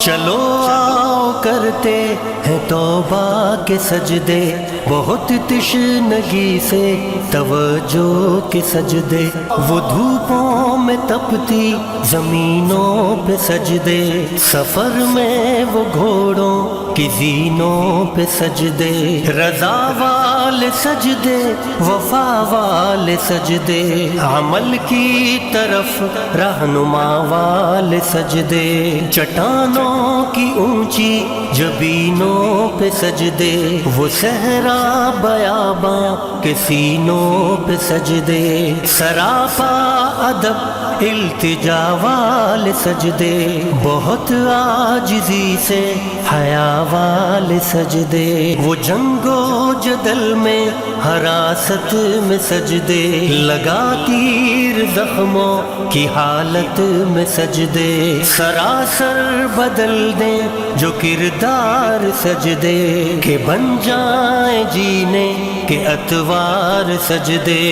چلو آؤ کرتے ہیں توبہ کے سجدے، بہت تشنگی سے توجہ کے سجدے، وہ دھوپوں میں تپتی زمینوں پہ سجدے، سفر میں وہ گھوڑوں کی زینوں پہ سجدے، رضا والے سجدے، وفا والے سجدے، عمل کی طرف رہنما والے سجدے، چٹانوں کی اونچی جبینوں پہ سجدے، وہ صحرا بیاباں کے سینوں پہ سجدے، سراپا ادب التجا والے سجدے، بہت عاجزی سے حیا والے سجدے، وہ جنگ و جدل میں حراست میں سجدے، لگا تیر زخموں کی حالت میں سجدے، سراسر بدل دیں جو کردار سجدے، کہ بن جائیں جینے کے اتوار سجدے،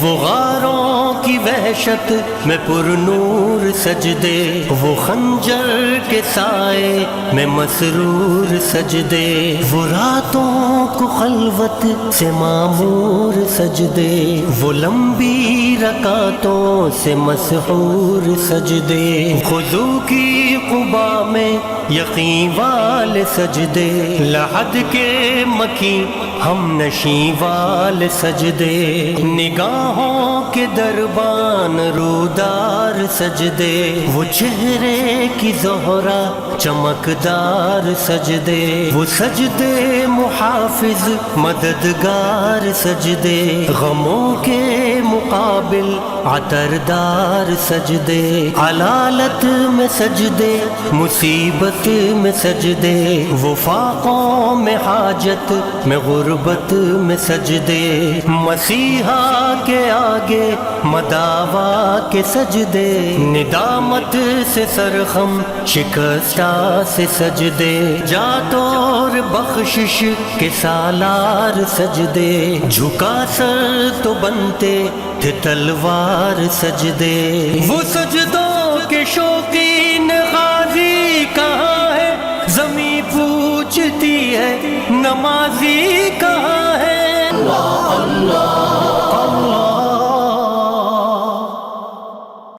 وہ غاروں کی وحشت میں پر نور سجدے، وہ خنجر کے سائے میں مسرور سجدے، وہ راتوں کو خلوت سے معمور سجدے، وہ لمبی رکعتوں سے مسحور سجدے، خضوع کی قبا میں یقین والے سجدے، لحد کے مکی ہم نشیں والے سجدے، نگاہوں کے دربان رودار سجدے، وہ چہرے کی زہرا چمکدار سجدے، وہ سجدے محافظ مددگار سجدے، غموں کے مقابل عطردار سجدے، علالت میں سجدے، مصیبت میں سجدے، وہ فاقوں میں حاجت میں غربت میں سجدے، مسیحا کے آگے مداوا کے سجدے، ندامت سے سرخم شکستہ سے سجدے، جاتور بخشش کے سالار سجدے، جھکا سر تو بنتے تھے تلوار سجدے، وہ سجدوں کے شوقین غازی کہاں